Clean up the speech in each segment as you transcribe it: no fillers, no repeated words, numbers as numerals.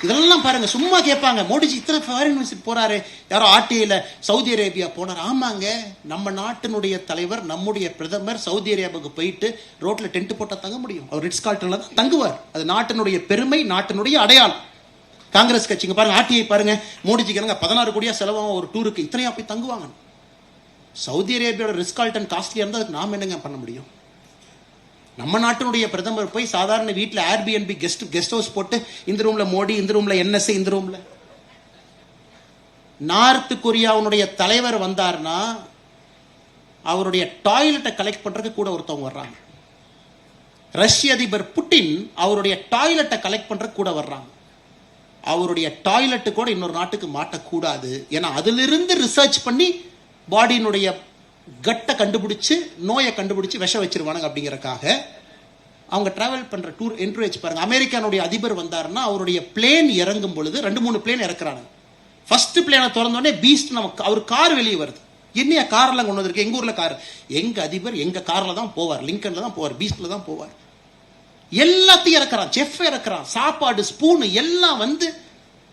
இதெல்லாம் பாருங்க, சும்மா கேட்பாங்க மோடிஜி இத்தனை ஃபாரின் விசிட் போறாரு, யாரோ ஆர்டிஐல சவுதி அரேபியா போனார். ஆமாங்க, நம்ம நாட்டினுடைய தலைவர், நம்முடைய பிரதமர் சவுதி அரேபியாவுக்கு போயிட்டு ரோட்ல டென்ட் போட்டா தங்க முடியும்? அவர் ரிட்ஸ் கார்ல்டன்ல தான் தங்குவார். அது நாட்டினுடைய பெருமை, நாட்டினுடைய அடையாளம். காங்கிரஸ் கட்சிங்க பாருங்க, ஆர்டிஐ பாருங்க, மோடிஜிக்கு 16 கோடியா செலவாகும் ஒரு டூருக்கு, இத்தனையா போய் தங்குவாங்க. சவுதி அரேபியாவோட ரிட்ஸ் கார்ல்டன் காஸ்ட்லியா இருந்தா அதுக்கு நாம என்னங்க பண்ண முடியும்? நம்ம நாட்டினுடைய பிரதமர் போய் சாதாரண வீட்டில் ஏர்பிஎன்பி கெஸ்ட் ஹவுஸ் போட்டு, இந்த ரூம்ல மோடி, இந்த ரூம்ல என்எஸ்ஏ, இந்த ரூம்ல. நார்த் கொரியாவுடைய தலைவர் வந்தார்னா அவருடைய டாய்லெட்டை கலெக்ட் பண்றதுக்கு கூட ஒருத்தவங்க வர்றாங்க. ரஷ்ய அதிபர் புட்டின் அவருடைய டாய்லெட்டை கலெக்ட் பண்றதுக்கு கூட வர்றாங்க. அவருடைய டாய்லெட்டு கூட இன்னொரு நாட்டுக்கு மாட்டக்கூடாது, ஏன்னா அதிலிருந்து ரிசர்ச் பண்ணி பாடியினுடைய கட்டை கண்டுபிடிச்சு நோயை கண்டுபிடிச்சு விஷம் வச்சிருவானுங்க. அப்படிங்கறக்காக அவங்க டிராவல் பண்ற டூர் என்கரேஜ் பாருங்க. அமெரிக்கானுடைய அதிபர் வந்தாருன்னா அவருடைய பிளேன் இறங்கும் பொழுது 2-3 பிளேன் இறக்குறாங்க. ஃபர்ஸ்ட் பிளேனை திறந்தோடனே பீஸ்ட் நமக்கு அவர் கார் வெளியே வருது. என்னையா கார்லாம் கொண்டு வந்திருக்கு? எங்க ஊர்ல கார், எங்க அதிபர் எங்க கார்ல தான் போவார், லிங்கன்ல தான் போவார், பீஸ்ட்ல தான் போவார். எல்லாத்தையும் இறக்குறான், செஃப் இறக்குறான், சாப்பாடு ஸ்பூன் எல்லாம் வந்து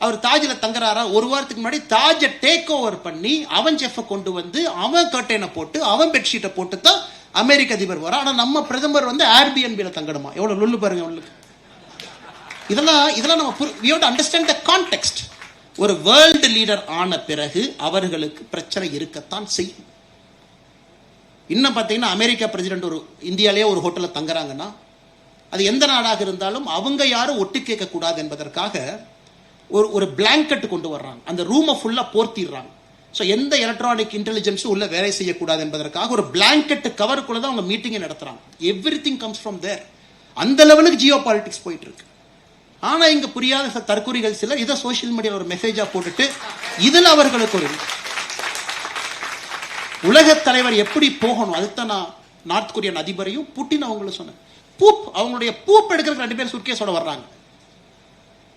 அவர் தாஜ்ல தங்குறாரா, ஒரு வாரத்துக்கு முன்னாடி தாஜை டேக் ஓவர் பண்ணி அவன் செஃப்பை கொண்டு வந்து அவன் கர்டைனை போட்டு அவன் பெட்ஷீட்டை போட்டு தான் அமெரிக்க அதிபர் வர. ஆனா நம்ம பிரதமர் வந்து ஏர்பிஎன்பில தங்கணுமா? எவ்வளவு லுல்லு பாருங்க உங்களுக்கு. இதெல்லாம் நம்ம we have to understand the context. ஒரு வேர்ல்டு லீடர் ஆன பிறகு அவர்களுக்கு பிரச்சனை இருக்கத்தான் செய்யும். இன்னும் பார்த்தீங்கன்னா அமெரிக்கா பிரசிடென்ட் ஒரு இந்தியாலேயே ஒரு ஹோட்டல்ல தங்குறாங்கன்னா அது எந்த நாடாக இருந்தாலும் அவங்க யாரும் ஒட்டு கேட்க கூடாது என்பதற்காக ஒரு பிளாங்கெட் கொண்டு வர்றாங்க, அந்த ரூமை ஃபுல்லா போர்த்திடுறாங்க. ஸோ எந்த எலக்ட்ரானிக் இன்டெலிஜென்ஸும் உள்ள வேலை செய்யக்கூடாது என்பதற்காக ஒரு பிளாங்கெட் கவருக்குள்ள தான் அவங்க மீட்டிங்கை நடத்துறாங்க. எவ்ரிதிங் கம்ஸ் ஃப்ரம் தேர். அந்த லெவலுக்கு ஜியோ பாலிடிக்ஸ் போயிட்டு இருக்கு. ஆனா இங்க புரியாத தற்கொலைகள் சிலர் இதை சோசியல் மீடியாவில் ஒரு மெசேஜா போட்டுட்டு இதில் அவர்களுக்கு ஒரு உலக தலைவர் எப்படி போகணும், அதுதான் நான் நார்த் கொரியன் அதிபரையும் புட்டின் அவங்களும் சொன்னேன். அவங்களுடைய பூப் எடுக்கிறதுக்கு 2 பேர் சுட்கேஸோட வர்றாங்க.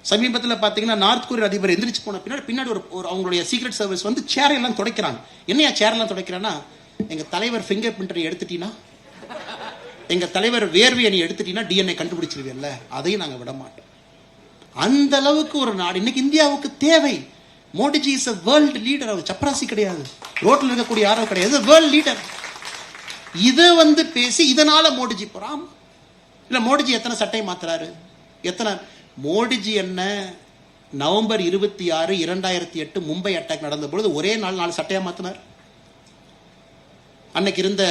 சமீபத்தில் பார்த்தீங்கன்னா நார்த் கொரிய அதிபர் எந்திரிச்சு போன பின்னாடி ஒரு அவங்களுடைய சீக்ரெட் சர்வீஸ் வந்து சேர் எல்லாம் துடைக்கிறாங்க. என்னையா சேர் எல்லாம் துடைக்கிறான்னா, எங்க தலைவர் ஃபிங்கர் பிரிண்டரை எடுத்துட்டீங்கன்னா, எங்க தலைவர் வேர்வையை நீ எடுத்துட்டீங்கன்னா டிஎன்ஏ கண்டுபிடிச்சிருவீல்ல, அதையும் நாங்கள் விட மாட்டோம். அந்த அளவுக்கு ஒரு நாடு இன்னைக்கு இந்தியாவுக்கு தேவை. Modiji is a world leader. அவர் சப்ராசி கிடையாது, ரோட்ல இருக்கக்கூடிய யாரும் கிடையாது, வேர்ல்டு லீடர். இதை வந்து பேசி இதனால மோடிஜி போறான். இல்ல மோடிஜி எத்தனை சட்டை மாத்துறாரு, எத்தனை மோடிஜி என்ன நவம்பர் 26, 2008 மும்பை அட்டாக் நடந்த பொழுது ஒரே நாள் 4 சட்டையா மாத்தினார். அன்னைக்கு இருந்த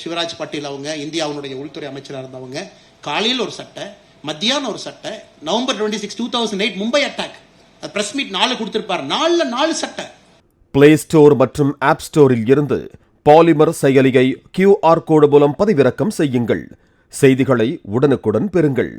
சிவராஜ் பட்டேல் அவங்க இந்தியாவுடைய உள்துறை அமைச்சராக இருந்தவங்க காலையில் ஒரு சட்டை, மத்தியானம் ஒரு சட்டை. November 26, 2008 Mumbai attack press meet 4 கொடுத்திருப்பார், 4 சட்டை. பிளே ஸ்டோர் மற்றும் ஆப் ஸ்டோரில் இருந்து பாலிமர் செயலியை QR கோடு மூலம் பதிவிறக்கம் செய்யுங்கள். செய்திகளை உடனுக்குடன் பெறுங்கள்.